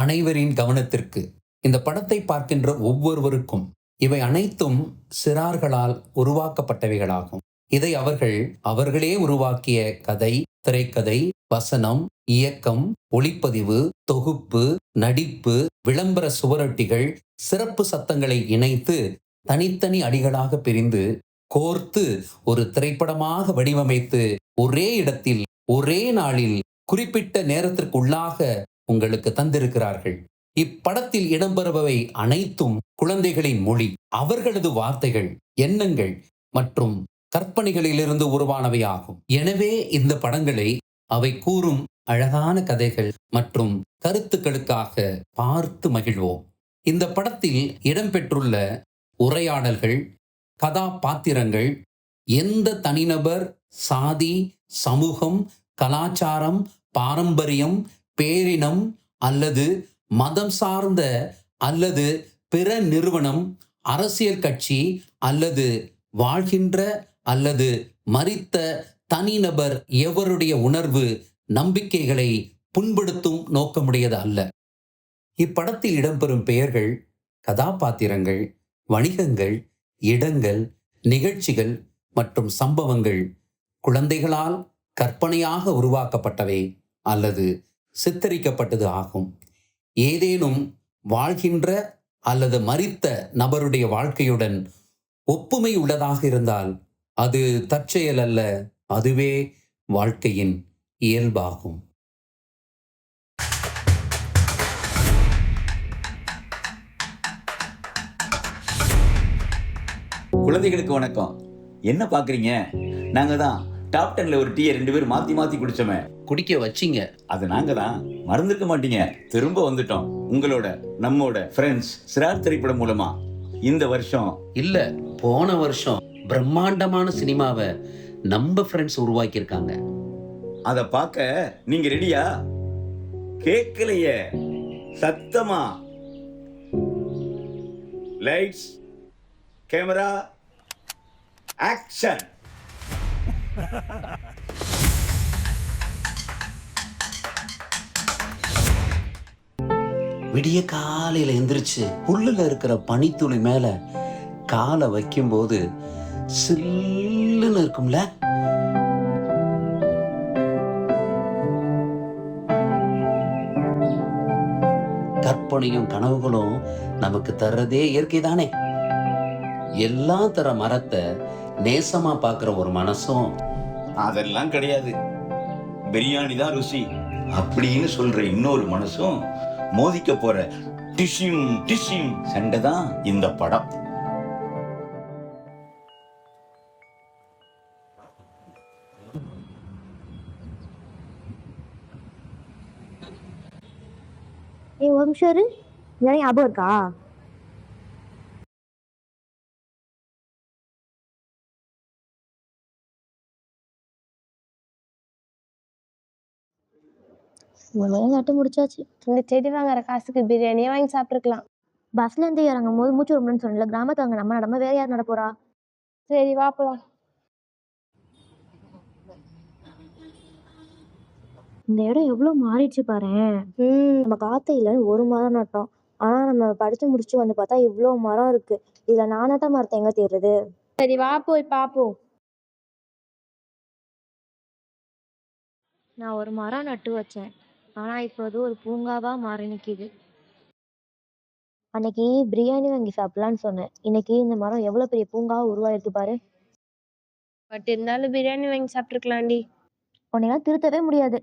அனைவரின் கவனத்திற்கு. இந்த படத்தை பார்க்கின்ற ஒவ்வொருவருக்கும் இவை அனைத்தும் சிறார்களால் உருவாக்கப்பட்டவைகளாகும். இதை அவர்களே உருவாக்கிய கதை, திரைக்கதை, வசனம், இயக்கம், ஒளிப்பதிவு, தொகுப்பு, நடிப்பு, விளம்பர சுவரொட்டிகள், சிறப்பு சத்தங்களை இணைத்து தனித்தனி அடிகளாக பிரிந்து கோர்த்து ஒரு திரைப்படமாக வடிவமைத்து ஒரே இடத்தில் ஒரே நாளில் குறிப்பிட்ட நேரத்திற்குள்ளாக உங்களுக்கு தந்திருக்கிறார்கள். இப்படத்தில் இடம்பெறுபவை அனைத்தும் குழந்தைகளின் மொழி, அவர்களது வார்த்தைகள், எண்ணங்கள் மற்றும் கற்பனைகளிலிருந்து உருவானவையாகும். எனவே இந்த படங்களை அவை கூறும் அழகான கதைகள் மற்றும் கருத்துக்களுக்காக பார்த்து மகிழ்வோம். இந்த படத்தில் இடம்பெற்றுள்ள உரையாடல்கள், கதாபாத்திரங்கள் எந்த தனிநபர், சாதி, சமூகம், கலாச்சாரம், பாரம்பரியம், பேரினம் அல்லது மதம் சார்ந்த அல்லது பிற நிறுவனம், அரசியல் கட்சி அல்லது வாழ்கின்ற அல்லது மரித்த தனிநபர் எவருடைய உணர்வு, நம்பிக்கைகளை புண்படுத்தும் நோக்கமுடையது அல்ல. இப்படத்தில் இடம்பெறும் பெயர்கள், கதாபாத்திரங்கள், வணிகங்கள், இடங்கள், நிகழ்ச்சிகள் மற்றும் சம்பவங்கள் குழந்தைகளால் கற்பனையாக உருவாக்கப்பட்டவை அல்லது சித்தரிக்கப்பட்டது ஆகும். ஏதேனும் வாழ்கின்ற அல்லது மரித்த நபருடைய வாழ்க்கையுடன் ஒப்புமை உள்ளதாக இருந்தால் அது தற்செயல் அல்ல, அதுவே வாழ்க்கையின் இயல்பாகும். குழந்தைகளுக்கு வணக்கம். என்ன பாக்குறீங்க? நாங்க தான் டாப் 10ல ஒரு டீயை 2 பேரும் மாத்தி மாத்தி குடிச்சோமே. குடிக்க வச்சிங்க. அது நாங்க தான். மறந்துருக்க மாட்டீங்க. திரும்ப வந்துட்டோம் உங்களோட, நம்மோட ஃப்ரெண்ட்ஸ் சிறார் திரைப்படம் மூலமா. இந்த வருஷம் இல்ல, போன வருஷம் பிரம்மாண்டமான சினிமாவை நம்ம ஃப்ரெண்ட்ஸ் உருவாக்கியிருக்காங்க. அத பார்க்க நீங்க ரெடியா? கேட்கலையே, சத்தமா. Lights, camera, action. விடிய காலையில எந்திரிச்சு புல்லுல இருக்கிற பனித்துளி மேல காலை வைக்கும்போது சில்லுன்னு இருக்கும்ல. கற்பனையும் கனவுகளும் நமக்கு தர்றதே இயற்கை தானே. எல்லாம் தர மரத்தை நேசமா பாக்குற ஒரு மனசும் அதெல்லாம் கிடையாது, பிரியாணி தான் ருசி அப்படின்னு சொல்ற இன்னொரு மனசும் மோதிக்க போற டிஷிம் டிஷிம் சண்டை தான் இந்த படம். ஒரு நிமிஷம் இரு, ஞாபகம் இருக்கா? நட்டு முடிச்சாச்சு. இந்த செடி வாங்குற காசுக்கு பிரியாணியே வாங்கி சாப்பிட்டுருக்கலாம். பஸ்ல இருந்து இறங்கும் போது மூச்சு விடணும்னு சொன்னல. கிராமத்துல அங்க நம்ம நடமா வேற யார் நடப்போறா? சரி வா போலாம். இந்த இடம் எவ்வளவு மாறிடுச்சு பாரு. நம்ம காத்தையில ஒரு மரம் நட்டோம், ஆனா நம்ம படிச்சு முடிச்சு வந்து பார்த்தா இவ்வளவு மரம் இருக்கு. இதுல நான் நட்ட மரத்தை எங்க தேடுறது? சரி வா போய் பாப்போம். நான் ஒரு மரம் நட்டு வச்சேன், ஆனா இப்போது ஒரு பூங்காவா மாறி நிக்குது. அன்னைக்கு பிரியாணி வாங்கி சாப்பிடலான்னு சொன்னேன், இன்னைக்கு இந்த மரம் எவ்வளவு பெரிய பூங்காவா உருவாயிருக்கு பாரு. பட் இருந்தாலும் பிரியாணி வாங்கி சாப்பிட்டுருக்கலாம்டி. உன்னையெல்லாம் திருத்தவே முடியாது.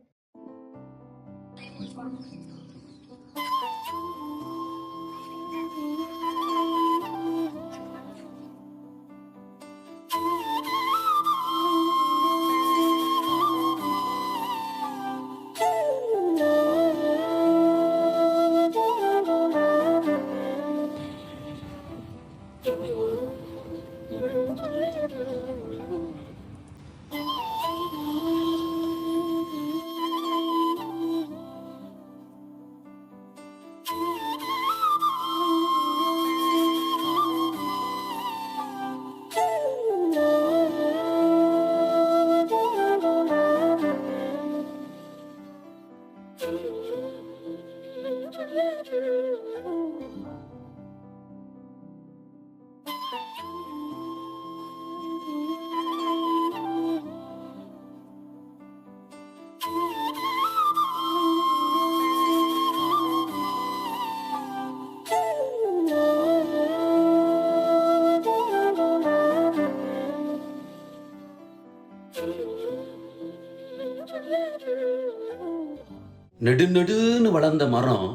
நெடுநெடுன்னு வளர்ந்த மரம்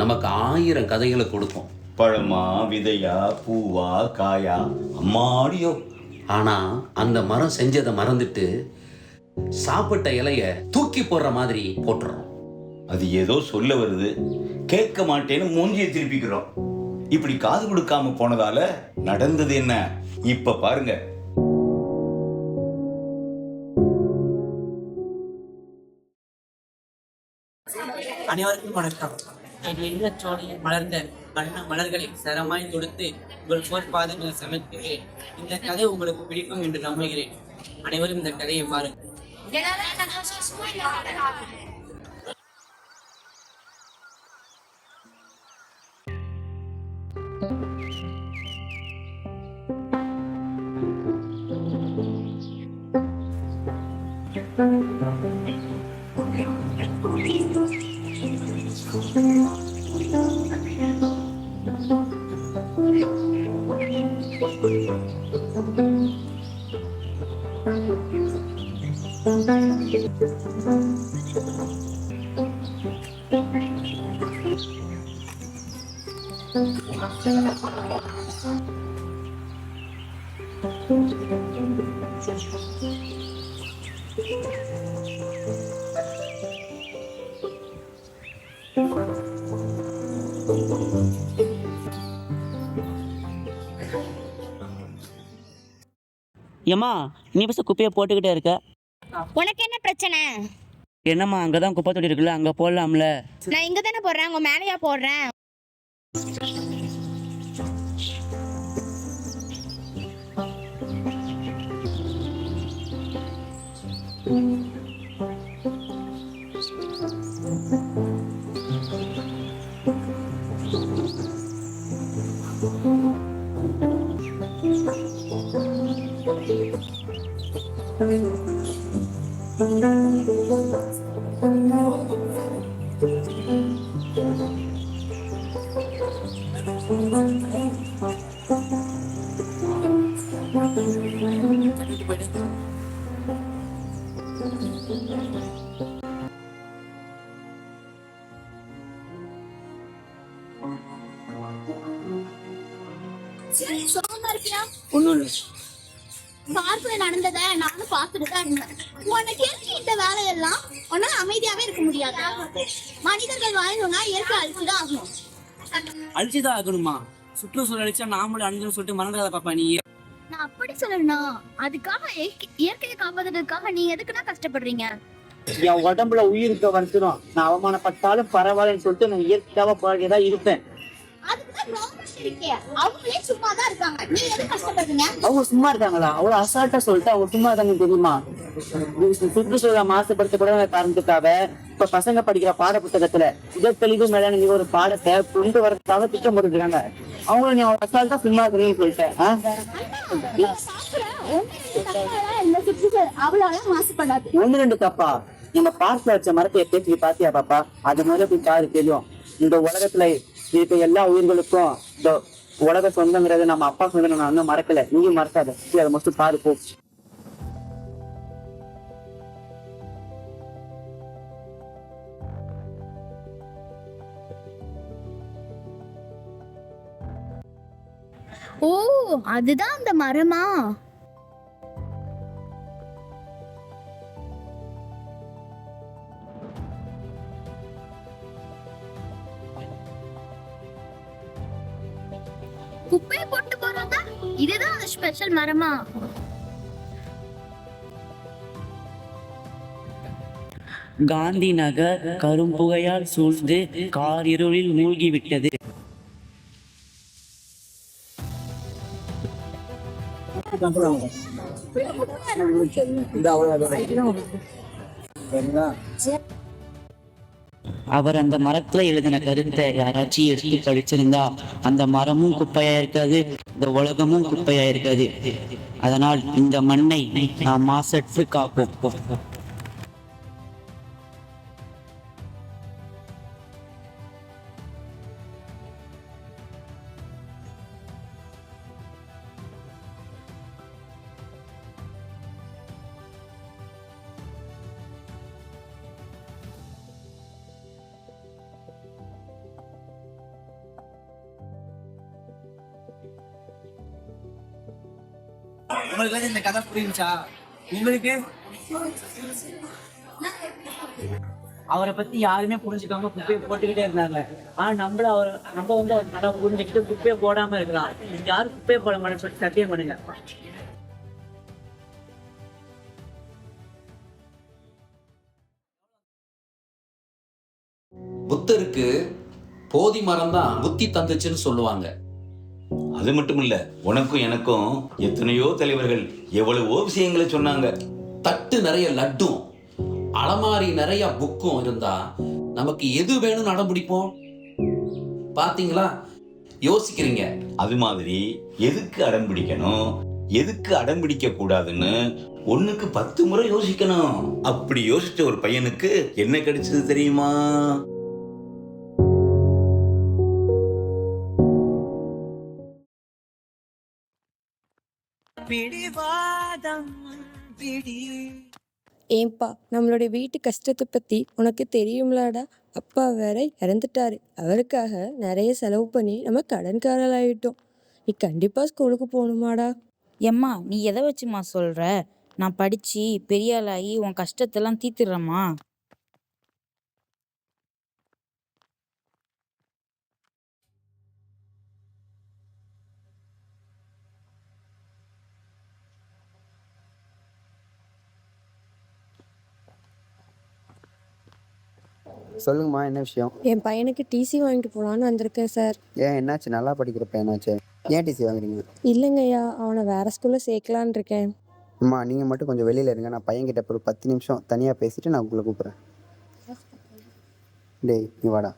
நமக்கு 1000 கதைகளை கொடுக்கும். பழமா, விதையா, பூவா, காயா, அம்மாடியோ. ஆனா அந்த மரம் செஞ்சதை மறந்துட்டு சாப்பிட்ட இலைய தூக்கி போடுற மாதிரி போட்டுறோம். அது ஏதோ சொல்ல வருது, கேட்க மாட்டேன்னு மூஞ்சியை திருப்பிக்கிறோம். இப்படி காது கொடுக்காம போனதால நடந்தது என்ன இப்ப பாருங்க. அனைவருக்கும் வணக்கம். என் என்ற சோலையில் மலர்ந்த வண்ண மலர்களை சரமாய் கொடுத்து உங்கள் போர்பாதங்களை சமைக்கிறேன். இந்த கதை உங்களுக்கு பிடிக்கும் என்று நம்புகிறேன். அனைவரும் இந்த கதையை பாருங்கள். ஏம்மா நீ பஸ் குப்பையை போட்டுக்கிட்டே இருக்க. உனக்கு என்ன பிரச்சனை? என்னம்மா அங்கதான் குப்பை தொட்டி இருக்குல்ல, அங்க போடலாம்ல. நான் இங்க தானே போடுறேன், உங்க மேலையா போடுறேன். பார்க்கல நடந்ததை நானும் பார்த்துட்டு தான் இருந்தேன். உனக்கு எதுக்கு இந்த வேலையெல்லாம்? உன்னால அமைதியாவே இருக்க முடியாது. மனிதர்கள் வாழணும்னா இயற்கை அழிச்சுதான் ஆகணும். அழிச்சுதான் ஆகணுமா? சுற்றுச்சூழல் அழிச்சா நாமளும் அழிஞ்சுன்னு சொல்லிட்டு மறந்துடாத பாப்பா நீ. நான் அப்படி சொல்லணும்னா அதுக்காக இயற்கையை காப்பாத்துறதுக்காக நீங்க எதுக்குன்னா கஷ்டப்படுறீங்க? என் உடம்புல உயிருக்கு வந்துடும். நான் அவமானப்பட்டாலும் பரவாயில்லன்னு சொல்லிட்டு நான் இயற்கையாவ போராடிதான் இருப்பேன். அவங்களே சும்மாதான் இருக்காங்க, நீ எது கஷ்டப்படுறீங்க? அவங்க சும்மா இருக்காங்களா? அவ்வளவு அசால்ட்டா சொல்லிட்டு அவங்க சும்மா இருக்காங்க தெரியுமா? சுற்றுச்சூழலை மாசுபடுத்த கூட காரணத்துக்காக இப்ப பசங்க படிக்கிற பாட புத்தகத்துல இதற்கழிவு மேலான ஒரு பாடத்தை கொண்டு வரதுக்காக திட்டம் போட்டுருக்காங்க. அவங்கள நீ அவ்வளவு அசால்ட்டா சும்மா இருக்கிறீங்கன்னு சொல்லிட்டேன். மாசுபடாது. 1-2 தப்பா? நம்ம பார்க்ல வச்ச மரத்தை பேசி பாத்தியா பாப்பா? அது மாதிரி போய் பாரு, தெரியும். இந்த உலகத்துல இருக்க எல்லா உயிர்களுக்கும் இந்த உலக சொந்தங்கிறது நம்ம அப்பா சொந்தம். நான் இன்னும் மறக்கல, நீயும் மறக்காத. அதை மட்டும் பாரு போ. ஓ, அதுதான் அந்த மரமா? குப்பையை போட்டு போறதா? இதுதான் அந்த ஸ்பெஷல் மரமா? காந்தி நகர் கரும்புகையால் சூழ்ந்து காரிருளில் மூழ்கிவிட்டது. அவர் அந்த மரத்துல எழுதின கருத்தை யாராச்சும் எடுத்து படிச்சிருந்தா அந்த மரமும் குப்பையா இருக்காது, இந்த உலகமும் குப்பையா இருக்காது. அதனால் இந்த மண்ணை நாம் மாசற்று காப்போம். உங்களுக்கு இந்த கதை புரியுச்சா? உங்களுக்கு அவரை பத்தி யாருமே புரிஞ்சுக்காம குப்பையை போட்டுக்கிட்டே இருந்தாங்க. ஆனா நம்ம வந்து அவர் நல்லா புரிஞ்சுக்கிட்டு குப்பையை போடாம இருக்கலாம். யாரும் குப்பையை போட மாட்டேன்னு சொல்லி சத்தியம் பண்ணுங்க. புத்தருக்கு போதி மரம் தான் புத்தி தந்துச்சுன்னு சொல்லுவாங்க. அது மட்டும் இல்ல, உனக்கும் எனக்கும் எத்தனையோ தலைவர்கள் எவ்வளவோ விஷயங்களை சொன்னாங்க. தட்டு நிறைய லட்டும் அலமாரி நிறைய புக்கும் இருந்தா நமக்கு எது வேணும்னு அடம் பிடிப்போம்? பாத்தீங்களா? யோசிக்கிறீங்க. அது மாதிரி எதுக்கு அடம் பிடிக்கணும், எதுக்கு அடம் பிடிக்க கூடாதுன்னு 1க்கு 10 முறை யோசிக்கணும். அப்படி யோசிச்ச ஒரு பையனுக்கு என்ன கிடைச்சது தெரியுமா? ஏன்பா நம்மளுடைய வீட்டு கஷ்டத்தை பத்தி உனக்கு தெரியும்லடா. அப்பா வேற இறந்துட்டாரு. அவருக்காக நிறைய செலவு பண்ணி நம்ம கடன்காரலாயிட்டோம். நீ கண்டிப்பா ஸ்கூலுக்கு போகணுமாடா. எம்மா நீ எதை வச்சுமா சொல்ற? நான் படிச்சு பெரிய ஆளாகி உன் கஷ்டத்தெல்லாம் தீர்த்துடுறேம்மா. சொல்லுங்கம்மா, என்ன விஷயம்? என் பையனுக்கு டிசி வாங்கிட்டு போலான்னு வந்திருக்கேன் சார். ஏன், என்னாச்சு? நல்லா படிக்கிற பையனாச்சு, ஏன் டிசி வாங்குறீங்க? இல்லைங்கய்யா, அவனை வேற ஸ்கூல்ல சேர்க்கலான் இருக்கேன். அம்மா, நீங்கள் மட்டும் கொஞ்சம் வெளியில் இருங்க. நான் பையன்கிட்ட ஒரு 10 நிமிஷம் தனியாக பேசிட்டு நான் உங்களை கூப்பிட்றேன். டேய், நீ வாடா.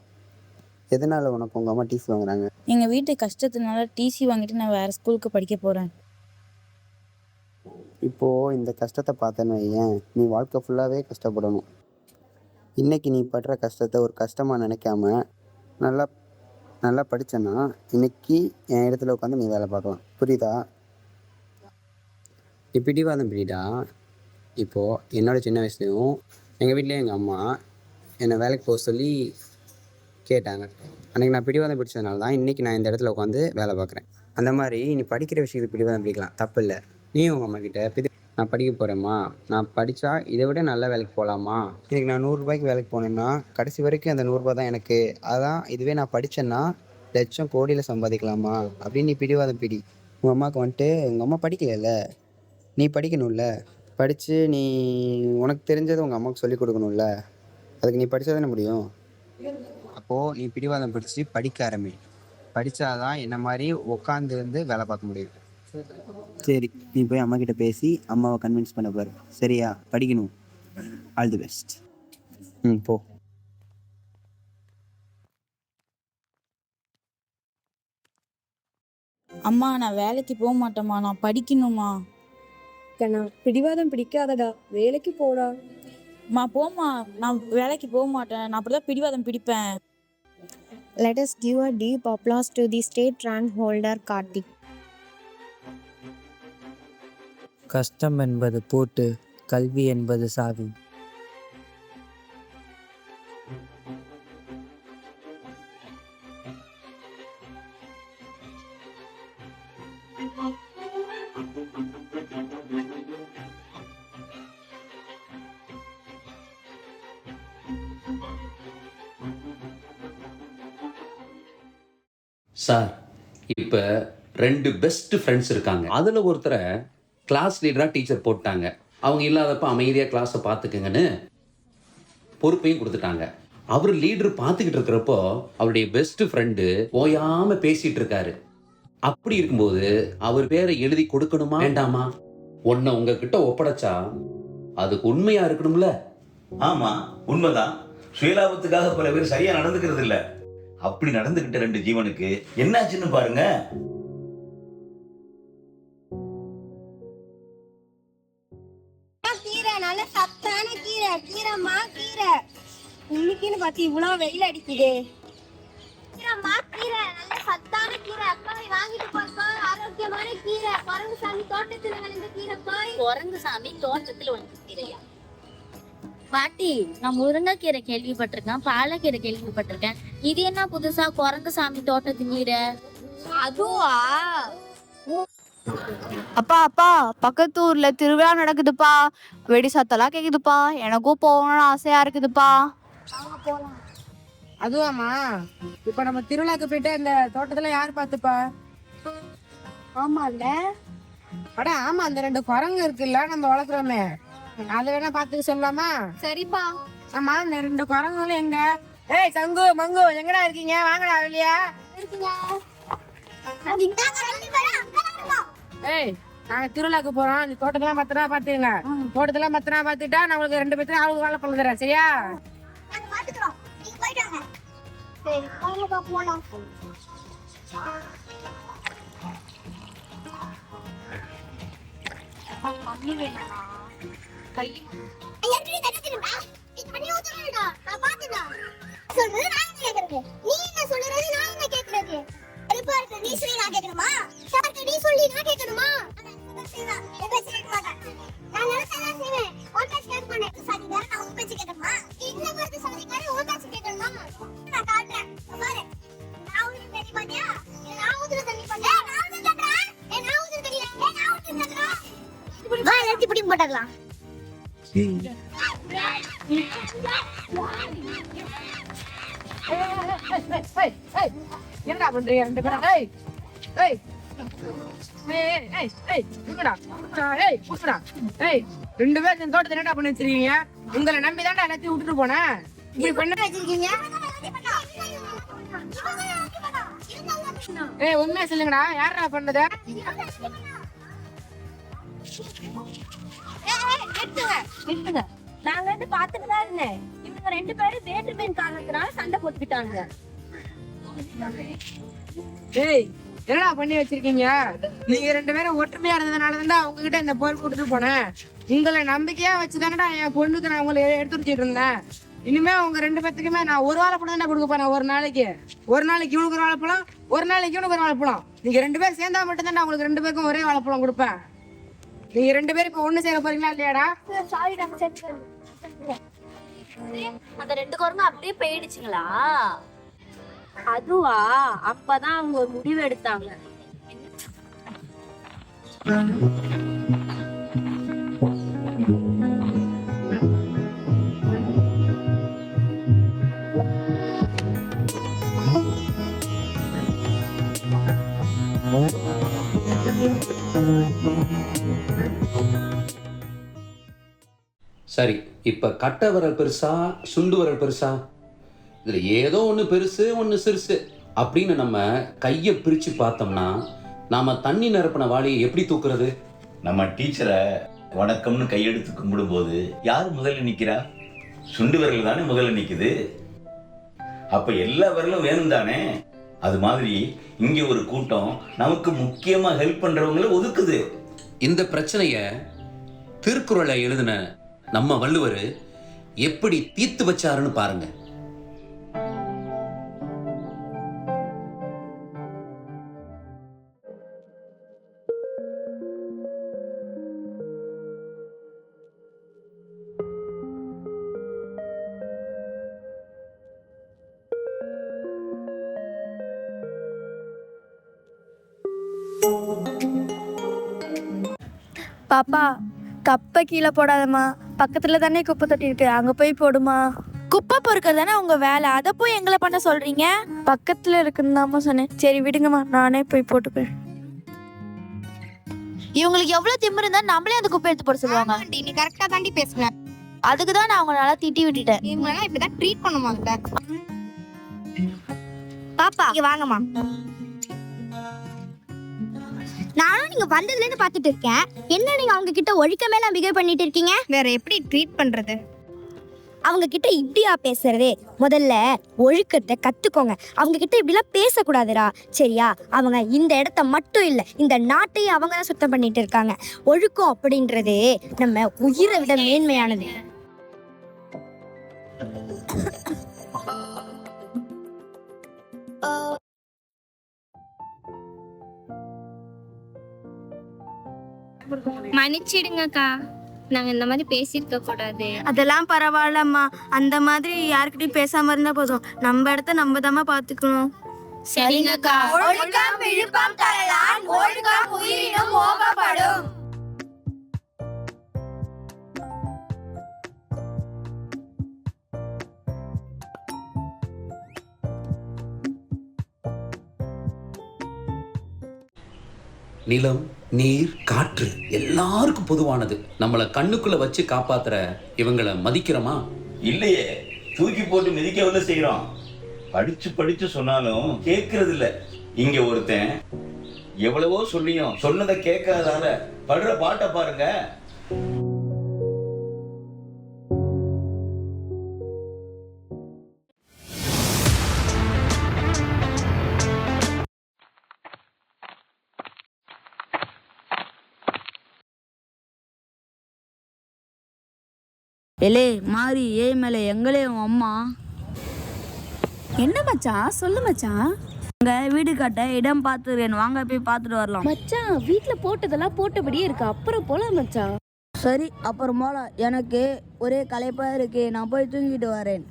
எதனால் உனக்கு உங்கள் அம்மா டிசி வாங்குறாங்க? எங்க வீட்டு கஷ்டத்தினால டிசி வாங்கிட்டு நான் வேற ஸ்கூலுக்கு படிக்க போறேன். இப்போது இந்த கஷ்டத்தை பார்த்தேன்னு வையேன், நீ வாழ்க்கை ஃபுல்லாகவே கஷ்டப்படணும். இன்றைக்கி நீ படுற கஷ்டத்தை ஒரு கஷ்டமாக நினைக்காம நல்லா நல்லா படித்தேன்னா இன்றைக்கி என் இடத்துல உட்காந்து நீ வேலை பார்க்கலாம். புரியுதா? நீ பிடிவாதம் பிடிடா. இப்போது என்னோடய சின்ன வயசுலேயும் எங்கள் வீட்லேயும் எங்கள் அம்மா என்னை வேலைக்கு போக சொல்லி கேட்டாங்க. அன்றைக்கி நான் பிடிவாதம் பிடிச்சதுனால தான் இன்றைக்கி நான் இந்த இடத்துல உட்காந்து வேலை பார்க்குறேன். அந்த மாதிரி நீ படிக்கிற விஷயத்துக்கு பிடிவாதம் பிடிக்கலாம், தப்பு இல்லை. நீயும் உங்கள் அம்மாக்கிட்ட நான் படிக்க போகிறேம்மா, நான் படித்தா இதை விட நல்ல வேலைக்கு போகலாமா, எனக்கு நான் 100 ரூபாய்க்கு வேலைக்கு போனேன்னா கடைசி வரைக்கும் அந்த 100 ரூபா தான் எனக்கு, அதான் இதுவே நான் படித்தேன்னா லட்சம் கோடியில் சம்பாதிக்கலாமா அப்படின்னு நீ பிடிவாதம் பிடி. உங்கள் அம்மாவுக்கு வந்துட்டு உங்கள் அம்மா படிக்கலைல்ல, நீ படிக்கணும்ல, படித்து நீ உனக்கு தெரிஞ்சதை உங்கள் அம்மாவுக்கு சொல்லிக் கொடுக்கணும்ல, அதுக்கு நீ படித்தா தானே முடியும். அப்போது நீ பிடிவாதம் பிடிச்சி படிக்க ஆரம்பி. படித்தாதான் என்ன மாதிரி உட்காந்து இருந்து வேலை பார்க்க முடியும். சரி, நீ போய் அம்மா கிட்ட பேசி அம்மாவை கன்வின்ஸ் பண்ண பாரு. சரியா? படிக்கணும். All the best. போ. அம்மா நான் வேலைக்கு போக மாட்டேம்மா, நான் படிக்கணுமா. கண்ணா, பிடிவாதம் பிடிக்காதடா, வேலைக்கு போடா. அம்மா போம்மா, நான் வேலைக்கு போக மாட்டேன், நான் அப்படிதான் பிடிவாதம் பிடிப்பேன். Let us give a deep applause to the state rank holder Karthik. கஷ்டம் என்பது பூட்டு, கல்வி என்பது சாவி. சார், இப்போ 2 பெஸ்ட் ஃப்ரெண்ட்ஸ் இருக்காங்க. அதில் ஒருத்தரை கிளாஸ் லீடராக டீச்சர் போட்டாங்க. அவங்க இல்லாதப்ப அமைதியாக கிளாஸை பார்த்துக்குங்கன்னு பொறுப்பையும் கொடுத்துட்டாங்க. அவர் லீடர் பார்த்துக்கிட்டு இருக்கிறப்போ அவருடைய பெஸ்ட் ஃப்ரெண்டு ஓயாமல் பேசிகிட்டு இருக்காரு. அப்படி இருக்கும்போது அவர் பேரை எழுதி கொடுக்கணுமா வேண்டாமா? ஒன்றை உங்ககிட்ட ஒப்படைச்சா அதுக்கு உண்மையாக இருக்கணும்ல? ஆமா, உண்மைதான். சுயலாபத்துக்காக பல பேர் சரியா நடந்துக்கிறது இல்ல. அப்படி நடந்துகிட்ட 2 ஜீவனுக்கு என்னாச்சுன்னு பாருங்க. கீரை நல்ல சத்தான கீரை, கீரைமா கீரை. இன்னைக்குன்னு பார்த்து இவ்வளவு வெயில் அடிக்குது. கீரைமா கீரை நல்ல சத்தான கீரை, அக்காவை வாங்கிட்டு போப்பா. ஆரோக்கியமான கீரை, குரங்குசாமி தோட்டத்துல விளைந்த கீரை போய். குரங்குசாமி தோட்டத்துல வந்து கீரையா? பாட்டி, நான் முருங்கைக்கீரை கேள்விப்பட்டிருக்கேன், பாலக்கீரை கேள்விப்பட்டிருக்கேன். இது என்ன புதுசா குரங்குசாமி தோட்டத்து கீரை? அதுவா? அப்பா அப்பா, பக்கத்து ஊர்ல திருவிழா நடக்குதுப்பா. வெடி சத்தெல்லாம் கேக்குதுப்பா. எனக்கும் போகணும்னு ஆசையா இருக்குதுப்பா. அதுவாமா, இப்ப நம்ம திருவிழாக்கு போயிட்டு இந்த தோட்டத்துல யார் பார்த்துப்பா? ஆமால. அட ஆமா, அந்த 2 குரங்கு இருக்குல்ல நம்ம வளர்க்குறோமே, அதை வேணா பார்த்துக்க சொல்லலாமா? சரிப்பா. ஆமா, இந்த 2 குரங்குகளும் எங்க? ஏய் சங்கு மங்கு, எங்கடா இருக்கீங்க? வாங்கடா வெளியா. ஏய், நாங்க திருவிழாக்கு போறோம், இந்த தோட்டத்தெல்லாம் பத்திரமா பாத்துங்க. தோட்டத்தெல்லாம் பத்திரமா பாத்துட்டா நம்மளுக்கு 2 பேர்த்தையும் ஆளுக்கு வேலை பண்ண தரேன், சரியா? சரி, வாங்கப்பா போலாம். தண்ணி வேணுமா? கை போட்டுக்கலாம். என்னடா பண்றீங்க 2 பேரும்? ஏய் ஏய் ஏய் ஏய் ஏய் குடுடா ஏய் குடுடா ஏய் 2 பேரும் இந்த தோட்டத்தை என்னடா பண்ணி வச்சிருக்கீங்க? உங்களை நம்பி தான்டா எல்லாத்தையும் விட்டுட்டு போனேன். இப்படி பண்ண வச்சிருக்கீங்க. ஏய் உண்மையா சொல்லுங்கடா, யாரா பண்ணது? நாங்க வந்து பாத்துட்டு தான் இருந்தேன். இவங்க 2 பேரும் வேற்றுமையின் காரணத்தினால சண்டை போட்டுக்கிட்டாங்க. ஏய் என்னடா பண்ணி வச்சிருக்கீங்க? நீங்க 2 பேரும் ஒற்றுமையா இருந்ததுனால தான் உங்ககிட்ட இந்த பொருள் கொடுத்துட்டு போனேன். உங்களை நம்பிக்கையா வச்சுதானடா என் பொண்ணுக்கு நான் உங்களை எடுத்து வச்சுட்டு இருந்தேன். இனிமே உங்க 2 பேத்துக்குமே நான் ஒரு வாழைப்பழம் தான் கொடுக்க போறேன். ஒரு நாளைக்கு இவனுக்கு ஒரு வாழைப்பழம், ஒரு நாளைக்கு இவனுக்கு ஒரு வாழைப்பழம். நீங்க 2 பேரும் சேர்ந்தா மட்டும் தான் உங்களுக்கு 2 பேருக்கும் ஒரே வாழைப்பழம் கொடுப்பேன். நீங்க 2 பேரும் இப்ப ஒண்ணு சேர போறீங்களா இல்லையாடா? சாரிடா, அந்த 2 குரங்கு அப்படியே போயிடுச்சுங்களா? அதுவா? அப்பதான் அவங்க ஒரு முடிவு எடுத்தாங்க. சரி, இப்போ கட்டை விரல் பெருசா சுண்டு விரல் பெருசா? இதில் ஏதோ ஒன்று பெருசு ஒன்று சிறுசு அப்படின்னு நம்ம கையை பிரித்து பார்த்தோம்னா நாம் தண்ணி நிரப்பின வாளியை எப்படி தூக்குறது? நம்ம டீச்சரை வணக்கம்னு கையெடுத்து கும்பிடும்போது யார் முதல்ல நிற்கிறா? சுண்டு விரல் தானே முதல்ல நிற்குது. அப்போ எல்லா விரலும் வேணும் தானே? அது மாதிரி இங்கே ஒரு கூட்டம் நமக்கு முக்கியமாக ஹெல்ப் பண்ணுறவங்கள ஒதுக்குது. இந்த பிரச்சனையை திருக்குறளை எழுதின நம்ம வள்ளுவர் எப்படி தீர்த்து வச்சாருன்னு பாருங்க. பாப்பா, கப்பை கீழே போடாதம்மா. பக்கத்துல தானே குப்பை தொட்டி இருக்கு, அங்க போய் போடுமா. குப்பை பொறுக்கிறது தானே உங்க வேலை, அதை போய் எங்களை பண்ண சொல்றீங்க? பக்கத்துல இருக்குன்னு தாம்மா சொன்னேன். சரி விடுங்கம்மா, நானே போய் போட்டுப்பேன். இவங்களுக்கு எவ்வளவு திமிரு இருந்தா நம்மளே அந்த குப்பை எடுத்து போட சொல்லுவாங்க. நீ கரெக்டா தாண்டி பேசுன. அதுக்கு தான் நான் அவங்க நல்லா திட்டி விட்டுட்டேன். இவங்க இப்படிதான் ட்ரீட் பண்ணுவாங்க. பாப்பா இங்க வாங்கம்மா. நானும் நீங்க வந்ததுல இருந்து பாத்துட்டு இருக்கேன். என்ன நீங்க அவங்க கிட்ட ஒழிக்க மேல பிஹேவ் பண்ணிட்டு இருக்கீங்க? வேற எப்படி ட்ரீட் பண்றது? அவங்க கிட்ட இப்படியா பேசுறதே? முதல்ல ஒழுக்கத்தை கத்துக்கோங்க. அவங்க கிட்ட இப்படிலாம் பேசக்கூடாதுடா, சரியா? அவங்க இந்த இடத்த மட்டும் இல்லை, இந்த நாட்டையும் அவங்க தான் சுத்தம் பண்ணிட்டு இருக்காங்க. ஒழுக்கம் அப்படின்றது நம்ம உயிரை விட மேன்மையானது. மன்னிச்சிடுங்கக்கா, நாங்க இந்த மாதிரி பேசியிருக்க கூடாது. அதெல்லாம் பரவாயில்லம்மா. அந்த மாதிரி யாருக்கிட்டையும் பேசாம இருந்தா போதும். நம்ம இடத்த நம்ம தாம்மா பாத்துக்கணும். சரிங்கக்கா. ஒழுக்கம் விழுப்பம் தரலான், ஒழுக்கம் உயிரினும் மோகப்படும். நிலம், நீர், காற்று எல்லாருக்கும் பொதுவானது. நம்மளை கண்ணுக்குள்ள வச்சு காப்பாத்துற இவங்களை மதிக்கிறோமா? இல்லையே, தூக்கி போட்டு மிதிக்கவில்லை செய்யறோம். படிச்சு படிச்சு சொன்னாலும் கேட்கறது இல்ல. இங்க ஒருத்தன் எவ்வளவோ சொல்லியும் சொன்னதை கேட்காதால படுற பாட்டை பாருங்க. எலே மாறி ஏய் மேலே எங்களே உன் அம்மா. என்ன மச்சான், சொல்லு மச்சான். உங்க வீடு கட்ட இடம் பார்த்துருக்கேன், வாங்க போய் பார்த்துட்டு வரலாம். மச்சான், வீட்ல போட்டதெல்லாம் போட்டபடியே இருக்கு, அப்புறம் போலாம் மச்சான். சரி, அப்புறம் போல. எனக்கு ஒரே களைப்பா இருக்கு, நான் போய் தூங்கிட்டு வரேன்.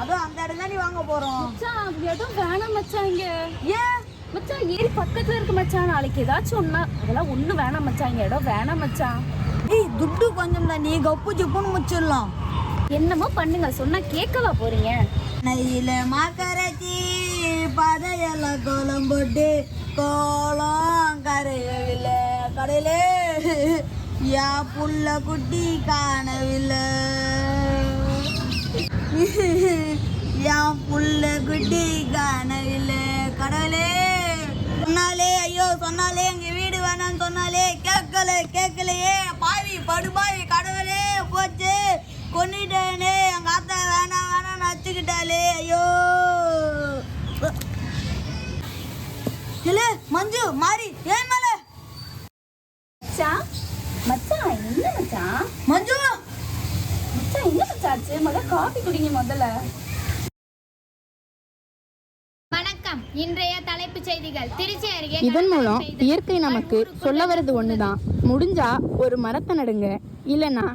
அதான் அந்த இடம் தான் நீ வாங்க போறோம். மச்சான், அது எதுவும் வேணாம் மச்சான். இங்க ஏன் மச்சான்? ஏரி பக்கத்துல இருக்கு மச்சான். நாளைக்கு ஏதாச்சும் ஒண்ணா, அதெல்லாம் ஒண்ணு வேணாம் மச்சான். இங்க இடம் வேணாம் மச்சான். ஏய், துட்டு கொஞ்சம் தான், நீ கப்பு ஜிப்புன்னு முச்சிடலாம். என்னமோ பண்ணுங்க, சொன்னா கேட்கவா போறீங்க? நெய்யில மாக்கரைச்சி பதையில கோலம் போட்டு கோலம் கரையவில்லை கடையிலே யா புள்ள குட்டி காணவில்லை, என் புள்ள குட்டி காணவில்லை கடவுளே. சொன்னாலே ஐயோ, சொன்னாலே எங்க வீடு வேணான்னு சொன்னாலே கேட்கலையே. பாவி படுபாவி கடவுளே, போச்சு கொன்னிட்டேனே. எங்க ஆத்தா வேணாம் நச்சுக்கிட்டாலே. ஐயோ இல்ல மஞ்சு மாறி ஏன் மேல மச்சான், மச்சான் என்ன மச்சான்? மஞ்சு மச்சான் என்ன மச்சாச்சு? முதல்ல காபி குடிங்க முதல்ல. வணக்கம். இன்றைய தலைப்புச் செய்திகள். திருச்சி அருகே இதன் மூலம் இயற்கை நமக்கு சொல்ல வர்றது ஒண்ணுதான். முடிஞ்சா ஒரு மரத்தை நடுங்க, இல்லைன்னா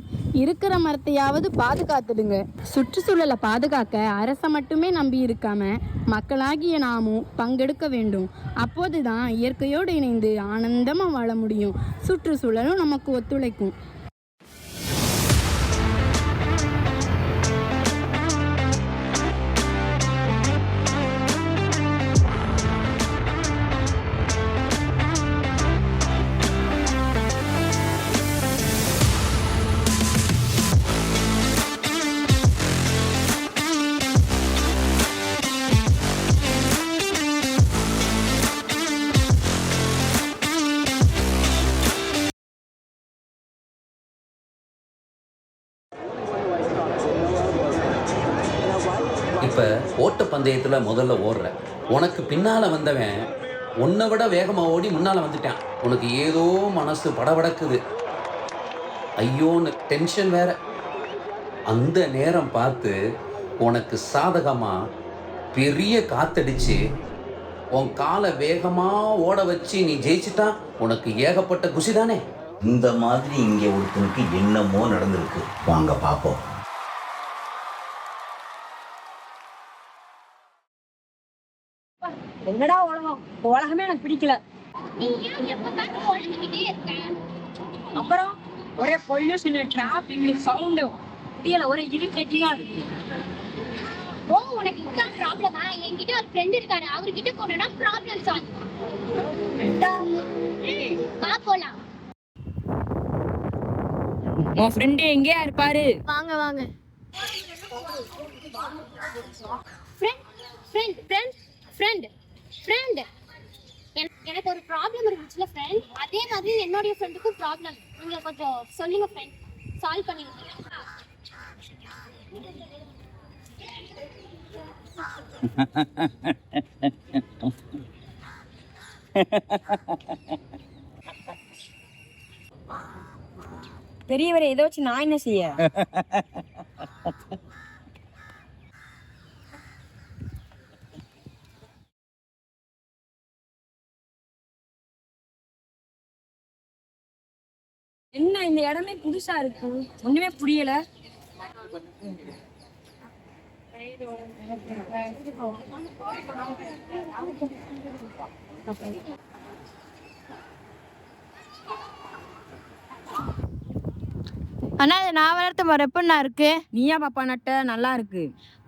இருக்கிற மரத்தையாவது பாதுகாத்துடுங்க. சுற்றுச்சூழலை பாதுகாக்க அரசை மட்டுமே நம்பி இருக்காம மக்களாகிய நாமும் பங்கெடுக்க வேண்டும். அப்போதுதான் இயற்கையோடு இணைந்து ஆனந்தமா வாழ முடியும். சுற்றுச்சூழலும் நமக்கு ஒத்துழைக்கும். இப்போ ஓட்டப்பந்தயத்தில் முதல்ல ஓடுற உனக்கு பின்னால் வந்தவன் உன்னை விட வேகமாக ஓடி முன்னால் வந்துட்டான். உனக்கு ஏதோ மனசு படபடக்குது, ஐயோன்னு டென்ஷன் வேற. அந்த நேரம் பார்த்து உனக்கு சாதகமாக பெரிய காத்தடிச்சு உன் காலை வேகமாக ஓட வச்சு நீ ஜெயிச்சிட்டா உனக்கு ஏகப்பட்ட குஷி தானே? இந்த மாதிரி இங்க ஒருத்தனுக்கு என்னமோ நடந்திருக்கு. வாங்க பாப்போம். என்னடா உலகம்? உலகமே எனக்கு பிடிக்கல. அப்புறம் ஒரே பொல்யூஷன், டிராபிக், சவுண்ட், ஒரே இரிட்டேட்டிங்கா இருக்கு. ஓ, உனக்கு இதுதான் ப்ராப்ளமா? என்கிட்ட ஒரு ஃப்ரெண்ட் இருக்காரு, அவர்கிட்ட போனா ப்ராப்ளம் சால்வ். வா போலாம். உன் ஃப்ரெண்ட் எங்கேயா இருப்பாரு? வாங்க வாங்க. எனக்கு ஒரு ப்ராப்ளம் இருந்துச்சுல ஃப்ரெண்ட், அதே மாதிரி என்னுடைய ஃப்ரெண்டுக்கும் ப்ராப்ளம். நீங்க கொஞ்சம் சொல்லுங்க ஃப்ரெண்ட், சால்வ் பண்ணிடுங்க. பெரியவரை இதை வச்சு நான் என்ன செய்ய? என்ன இந்த இடமே புதுசா இருக்கு, ஒண்ணுமே புரியல. அண்ணா இது நான் வளர்த்த மரம் எப்படிண்ணா இருக்கு? நீயா பாப்பா நட்ட? நல்லா இருக்கு.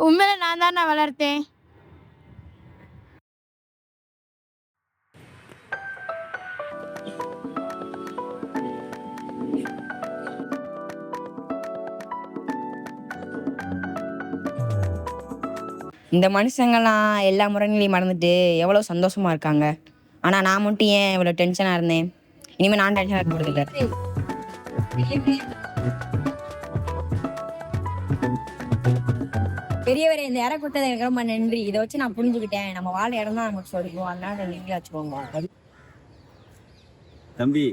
உண்மையில நான் தான் நான் வளர்த்தேன். இந்த மனுஷங்கள்லாம் எல்லா முறைகளையும் மறந்துட்டு எவ்வளோ சந்தோஷமா இருக்காங்க. ஆனால் நான் மட்டும் ஏன் இவ்வளோ டென்ஷனாக இருந்தேன்? இனிமேல் நான் டென்ஷனாக இருக்க போகிறது இல்லை. பெரியவரை இந்த இடம் கொடுத்தது எனக்கு ரொம்ப நன்றி. இதை வச்சு நான் புரிஞ்சுக்கிட்டேன், நம்ம வாழ இடம் தான் நமக்கு சொல்லிக்குவோம், அதனால நீங்களே வச்சுக்கோங்க. தம்பி,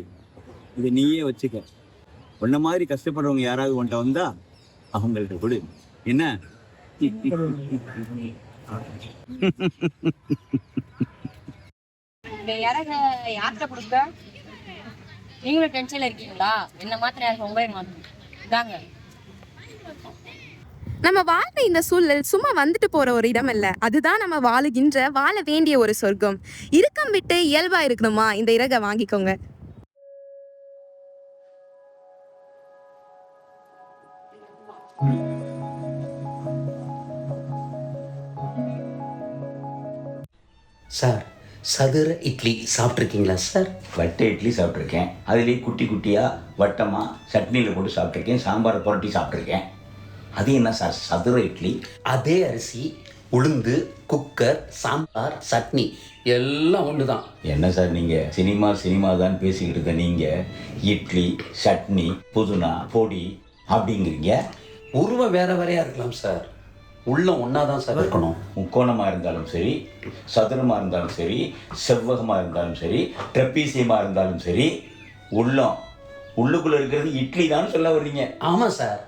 இது நீயே வச்சுக்க. உன்ன மாதிரி கஷ்டப்படுறவங்க யாராவது உன்ட்ட வந்தா அவங்கள்ட்ட கொடு. என்ன? இந்த இறக யார்கிட்ட கொடுக்க? நீங்களும் டென்ஷன்ல இருக்கீங்களா? என்ன மாத்திரம் யாருக்கு ரொம்ப மாத்திரம் இதாங்க. நம்ம வாழ்ற இந்த சூழல் சும்மா வந்துட்டு போற ஒரு இடம் இல்ல, அதுதான் நம்ம வாழுகின்ற வாழ வேண்டிய ஒரு சொர்க்கம். இறுக்கம் விட்டு இயல்பா இருக்கணுமா? இந்த இறக வாங்கிக்கோங்க. சார், சதுர இட்லி சாப்பிட்ருக்கீங்களா சார்? வட்ட இட்லி சாப்பிட்ருக்கேன். அதுலேயே குட்டி குட்டியாக வட்டமாக சட்னியில் போட்டு சாப்பிட்ருக்கேன். சாம்பாரை புரட்டி சாப்பிட்ருக்கேன். அது என்ன சார் சதுர இட்லி? அதே அரிசி, உளுந்து, குக்கர், சாம்பார், சட்னி எல்லாம் ஒன்று தான். என்ன சார் நீங்கள் சினிமா தான் பேசிக்கிட்டு இருக்க. நீங்கள் இட்லி, சட்னி, புதினா, பொடி அப்படிங்கிறீங்க. உருவம் வேற வேறையாக இருக்கலாம் சார், உள்ளம் ஒன்றா தான் சார் இருக்கணும். முக்கோணமாக இருந்தாலும் சரி, சதுரமாக இருந்தாலும் சரி, செவ்வகமாக இருந்தாலும் சரி, ட்ரெப்பீசியமாக இருந்தாலும் சரி, உள்ளுக்குள்ளே இருக்கிறது இட்லி தான் சொல்ல வர்றீங்க. ஆமாம் சார்.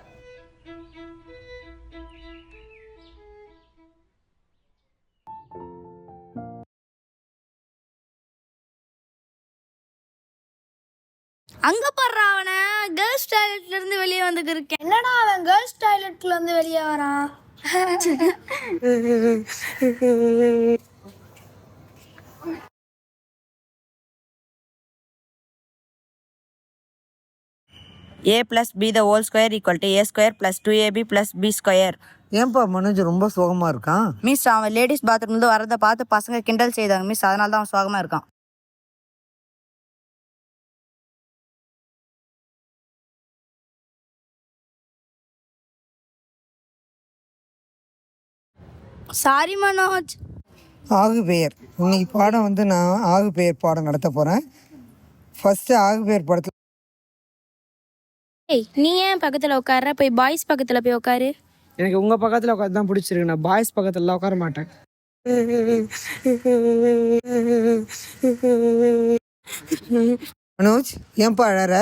அங்க போடுறா அவனை, கேர்ள்ஸ் டாய்லெட்ல இருந்து வெளியே வந்துட்டு இருக்கேன். என்னடா அவன் கேர்ள்ஸ் டாய்லெட்ல இருந்து வெளியே வரான்? A plus B the whole square equal to A square plus 2AB plus B square. ஏன்பா மனோஜ் ரொம்ப சோகமா இருக்கான்? மிஸ், அவன் லேடிஸ் பாத்ரூம்ல வரதை பார்த்து பசங்க கிண்டல் செய்தாங்க மிஸ், அதனால தான் அவன் சோகமா இருக்கான். சாரி மனோஜ். ஆகு பெயர் இன்னைக்கு பாடம் வந்து நான் ஆகு பெயர் பாடம் நடத்த போகிறேன். ஃபஸ்ட்டு ஆகு பெயர் படத்தில் ஏய், நீ ஏன் பக்கத்துல உட்கார்ற? போய் பாய்ஸ் பக்கத்துல போய் உட்காரு. எனக்கு உங்கள் பக்கத்தில் உட்காந்து தான் பிடிச்சிருக்கு, நான் பாய்ஸ் பக்கத்துலலாம் உட்கார மாட்டேன். மனோஜ் ஏன்பா அழற?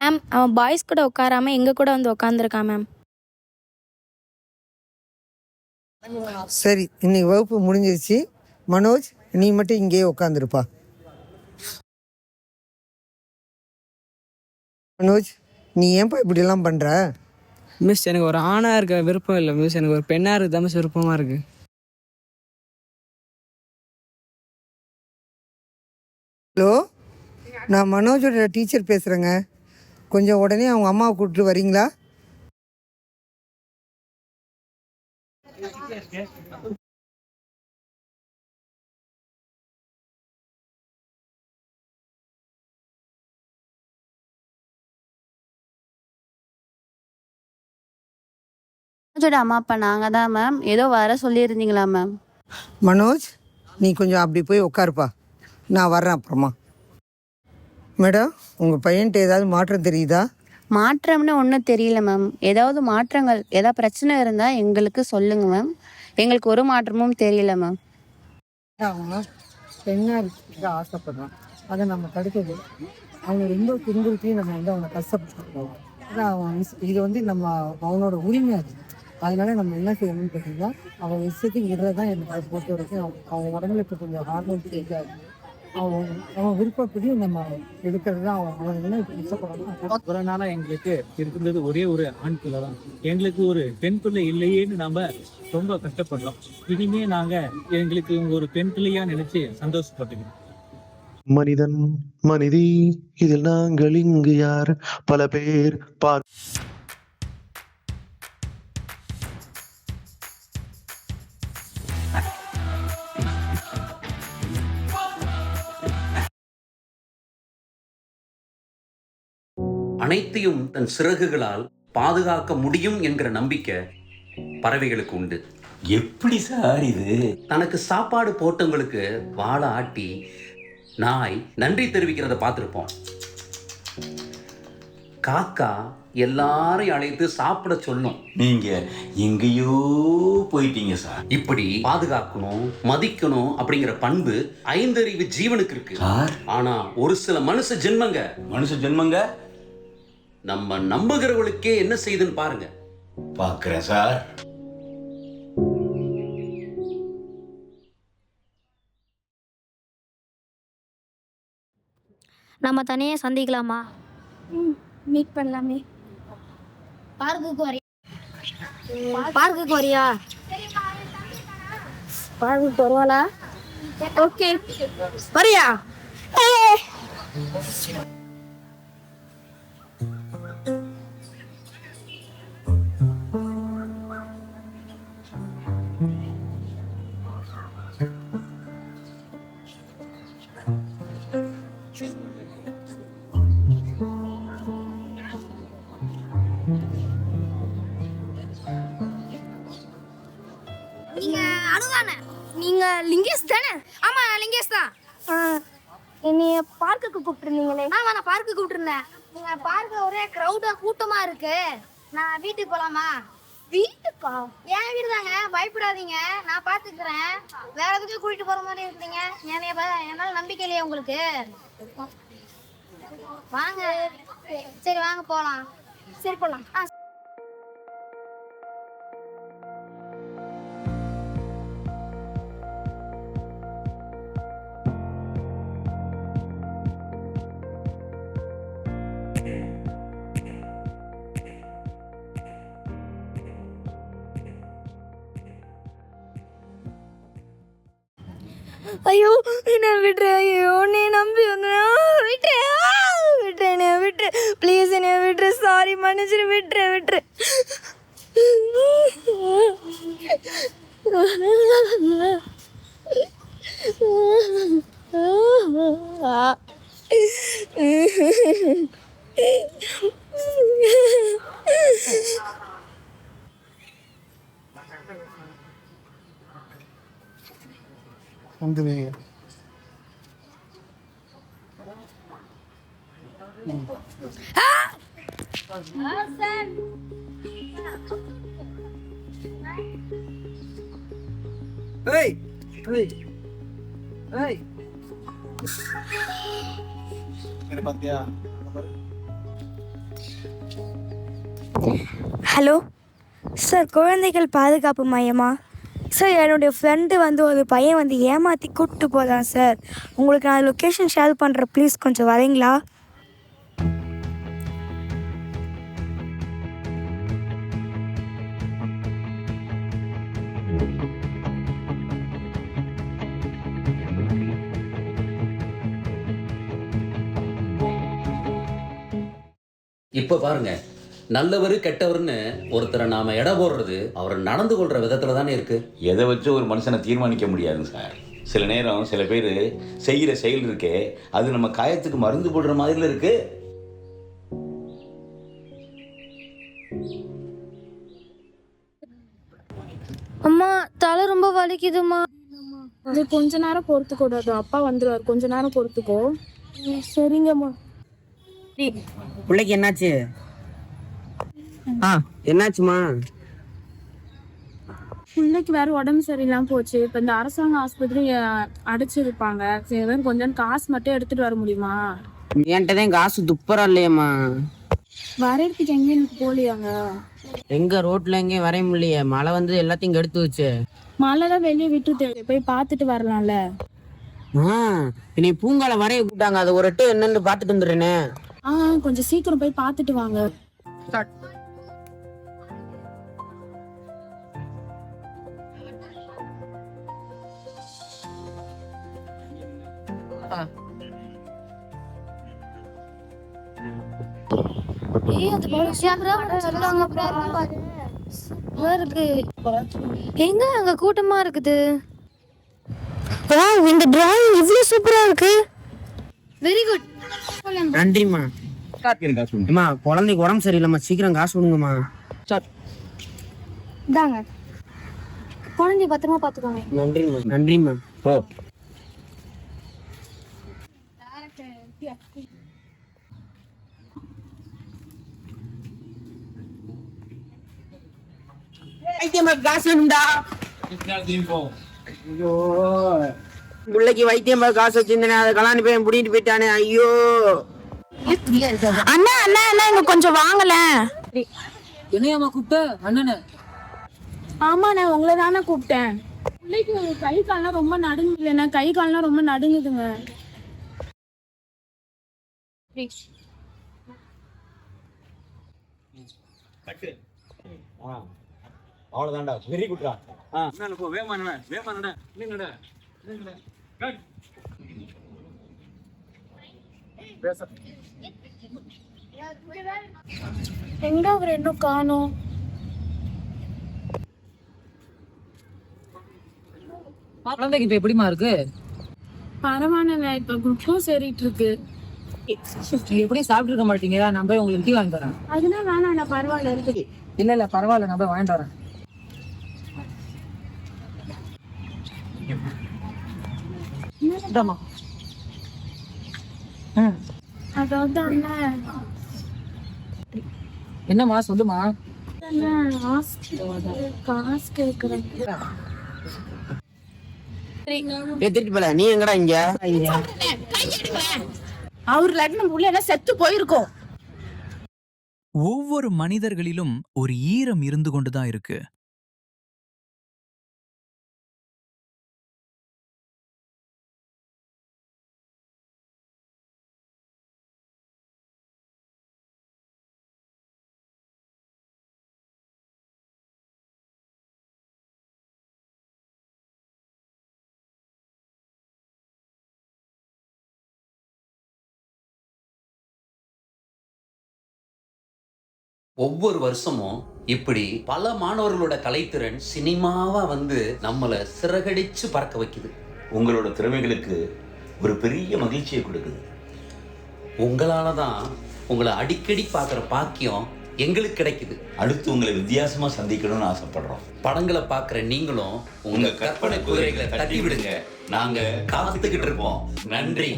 மேம், அவன் பாய்ஸ் கூட உட்காராம எங்க கூட வந்து உட்காந்துருக்கான் மேம். சரி, இன்னைக்கு வகுப்பு முடிஞ்சிருச்சு. மனோஜ் நீ மட்டும் இங்கேயே உட்காந்துருப்பா. மனோஜ் நீ ஏன்பா இப்படிலாம் பண்ணுற? மிஸ், எனக்கு ஒரு ஆணாக இருக்க விருப்பம் இல்லை மிஸ், எனக்கு ஒரு பெண்ணாக இருக்க தான் மிஸ் விருப்பமாக இருக்கு. ஹலோ, நான் மனோஜோட டீச்சர் பேசுகிறேங்க. கொஞ்சம் உடனே அவங்க அம்மாவை கூப்பிட்டு வரீங்களா? மனோஜோட அம்மா அப்பா நாங்கள் தான் மேம். ஏதோ வர சொல்லியிருந்தீங்களா மேம்? மனோஜ் நீ கொஞ்சம் அப்படி போய் உட்காருப்பா, நான் வர்றேன் அப்புறமா. மேடம், உங்கள் பையன்ட்டு ஏதாவது மாற்றம் தெரியுதா? மாற்றம்னு ஒன்றும் தெரியல மேம். ஏதாவது மாற்றங்கள், ஏதாவது பிரச்சனை இருந்தால் எங்களுக்கு சொல்லுங்க மேம். எங்களுக்கு ஒரு மாற்றமும் தெரியல மேம். அவங்க பெண்ணாக இருக்க ஆசைப்படுறான், அதை நம்ம தடுக்கிறது. அவங்க ரொம்ப துன்புறுத்தி நம்ம அவனை கஷ்டப்படுத்துறோம். அதான் அவன் இது நம்ம அவனோட உரிமை அது. அதனால நம்ம என்ன செய்யணும்னு கேட்டீங்கன்னா, அவன் இஷ்டத்துக்கு விடுறதான் எனக்கு அதை பொறுத்த வரைக்கும் அவன் உடம்புல இப்போ கொஞ்சம் ஹார்மோன் கேட்காது. அவன் விருப்பப்படி நம்ம எடுக்கிறது தான் அவன் என்ன இஷ்டப்படணும். ஒரு நாளாக எங்களுக்கு இருந்தது ஒரே ஒரு ஆண் பிள்ளை தான். எங்களுக்கு ஒரு பெண் பிள்ளை இல்லையேன்னு நம்ம ரொம்ப கஷ்டப்படுறோம். இனிமே நாங்கள் எங்களுக்கு ஒரு பெண் பிள்ளையா நினைச்சு சந்தோஷப்பட்டுக்கிறோம். மனிதன் மனிதி இதில் நாங்கள் இங்கு யார், பல பேர் பார். அனைத்தையும் தன் சிறகுகளால் பாதுகாக்க முடியும் என்கிற நம்பிக்கை பறவைகளுக்கு உண்டு. எப்படி சார் இது? தனக்கு சாப்பாடு போட்டவங்களுக்கு வாழை ஆட்டி நாய் நன்றி தெரிவிக்கிறத பார்த்துருப்போம். காக்கா எல்லாரையும் அழைத்து சாப்பிட சொல்லும். நீங்க எங்கேயோ போயிட்டீங்க சார். இப்படி பாதுகாக்கணும், மதிக்கணும் அப்படிங்கிற பண்பு ஐந்தறிவு ஜீவனுக்கு இருக்கு. ஆனா ஒரு சில மனுஷ ஜென்மங்க நம்ம நம்புகிறவர்களுக்கே என்ன செய்யுதுன்னு பாருங்க. பார்க்கிறேன் சார். நம்ம தனியாக சந்திக்கலாமா? மீட் பண்ணலாமே. பார்க்குக்கு வரியா? பார்க்குக்கு வரியா? பார்க்குக்கு வருவாளா? ஓகே, வரியா? நீங்க அனுதானே? நீங்க லிங்கேஷ் தானே? ஆமா, நான் லிங்கேஷ் தான். என்னைய பார்க்குக்கு கூப்பிட்டுருந்தீங்களே? ஆமா, நான் பார்க்கு கூப்பிட்டுருந்தேன். நீங்க பார்க்க ஒரே க்ரௌடா கூட்டமா இருக்கு. நான் வீட்டுக்கு போலாமா? வீட்டுக்கா? என் வீடு தாங்க, பயப்படாதீங்க, நான் பாத்துக்கிறேன். வேற எதுக்கும் கூட்டிட்டு போற மாதிரி இருக்கீங்க. என்னால நம்பிக்கை இல்லையா உங்களுக்கு? வாங்க. சரி வாங்க போலாம். சரி போலாம். ஐயோ, என்ன விட்டுரு. ஐயோ, நீ நம்பி வந்தேன். விட்டுரு, என்ன விட்டுரு ப்ளீஸ், என்ன விட்டுரு. சாரி, மன்னிச்சிரு. விட்டுரு. வந்துடுவீங்க. ஹலோ சார், குழந்தைகள் பாதுகாப்பு மையமா? சார், என்னுடைய ஃப்ரெண்டு ஒரு பையன் ஏமாற்றி கூப்பிட்டு போதான் சார். உங்களுக்கு நான் லொக்கேஷன் ஷேர் பண்ணுறேன், ப்ளீஸ் கொஞ்சம் வரீங்களா? இப்ப பாருங்க, நல்லவர் கெட்டவர்னு ஒருத்தரை நாம எடை போடுறது அவர் நடந்து கொள்ற விதத்துல தானே இருக்கு. எதை வச்சு ஒரு மனுஷனை தீர்மானிக்க முடியாதுங்க சார். சில நேரம் சில பேர் செய்கிற செயல் இருக்கே, அது நம்ம காயத்துக்கு மருந்து போடுற மாதிரில இருக்கு. அம்மா, தலை ரொம்ப வலிக்குதுமா. அது கொஞ்ச நேரம் பொறுத்துக்கூடாது, அப்பா வந்துருவாரு, கொஞ்ச நேரம் பொறுத்துக்கோ. சரிங்கம்மா. பிள்ளைக்கு என்னாச்சு? என்னாச்சுமா? பிள்ளைக்கு வேற உடம்பு சரியில்லாம போச்சு. இப்ப இந்த அரசாங்க ஆஸ்பத்திரி அடைச்சிருப்பாங்க. சரி, கொஞ்சம் காசு மட்டும் எடுத்துட்டு வர முடியுமா? என்கிட்டதான் காசு துப்புரா இல்லையம்மா. வரையறதுக்கு எங்க எனக்கு போலியாங்க? எங்க ரோட்ல எங்கேயும் வரைய முடியலையே, மழை வந்து எல்லாத்தையும் எடுத்து வச்சு. மழைதான் வெளியே விட்டு போய் பார்த்துட்டு வரலாம்ல. என்னை பூங்கால வரைய கூட்டாங்க, அது ஒரு எட்டு என்னன்னு பார்த்துட்டு வந்துடுறேனே. கொஞ்சம் சீக்கிரம் போய் பார்த்துட்டு வாங்க. எங்க அங்க கூட்டமா இருக்குது. இந்த டிராயிங் இவ்வளவு சூப்பரா இருக்கு. Very good. நன்றிம்மா. அம்மா, குழந்தைக்கு உடம்பு சரியில்லைம்மா, சீக்கிரம் காசு கொடுங்கம்மா. இந்தாங்க, குழந்தைய பத்திரமா பாத்துக்கோங்க. நன்றிம்மா. நன்றிம்மா. காசு வேணும்டா. ஐயோ, பிள்ளைக்கு வைத்தியம் காசு வச்சிருந்தேனே, அதை கலாணி போய் பிடிட்டு போயிட்டானே. ஐயோ அண்ணா அண்ணா அண்ணா, இங்க கொஞ்சம் வாங்கல. என்னையம்மா கூப்பிட்ட? அண்ணனே? ஆமாண்ணே, உங்களை தானே கூப்பிட்டேன். பிள்ளைக்கு கை கால்லாம் ரொம்ப நடுங்குதுண்ணே, கை கால்லாம் ரொம்ப நடுங்குதுங்க. அவ்வளவுதான்டா, வெரி குட்ரா. போ, வேகமா நட, வேகமா நட, நட. எங்க அவர் இன்னும் காணோம்? குழந்தைக்கு இப்ப எப்படிமா இருக்கு? பரவாயில்ல, இப்ப குளுக்கோஸ் ஏறிட்டு இருக்கு. நீங்க எப்படி சாப்பிட்டு இருக்க மாட்டீங்க? நான் போய் உங்களுக்கு டீ வாங்கி தரேன். அதெல்லாம் வேணாம், பரவாயில்ல இருக்கு. இல்ல பரவாயில்ல, நான் போய் வாங்கிட்டு வரேன். அதாவது அண்ணன், என்னம்மா சொல்லுமா? காசு கேக்குறேன். எடுத்துட்டு போல, நீ எங்கடா இங்க? அவர் லக்னம் உள்ள என்ன செத்து போயிருக்கோம். ஒவ்வொரு மனிதர்களிலும் ஒரு ஈரம் இருந்து கொண்டுதான் இருக்கு. ஒவ்வொரு வருஷமும் இப்படி பல மாணவர்களோட கலைத்திறன் சினிமாவா வந்து நம்மளை சிறகடிச்சு பறக்க வைக்குது. உங்களோட திறமைகளுக்கு ஒரு பெரிய மகிழ்ச்சியை கொடுக்குது. உங்களால தான் உங்களை அடிக்கடி பார்க்குற பாக்கியம் எங்களுக்கு கிடைக்குது. அடுத்து உங்களை வித்தியாசமா சந்திக்கணும்னு ஆசைப்படுறோம். படங்களை பார்க்குற நீங்களும் உங்க கற்பனை குதிரைகளை தட்டி விடுங்க. நாங்க காத்துக்கிட்டு இருப்போம். நன்றி.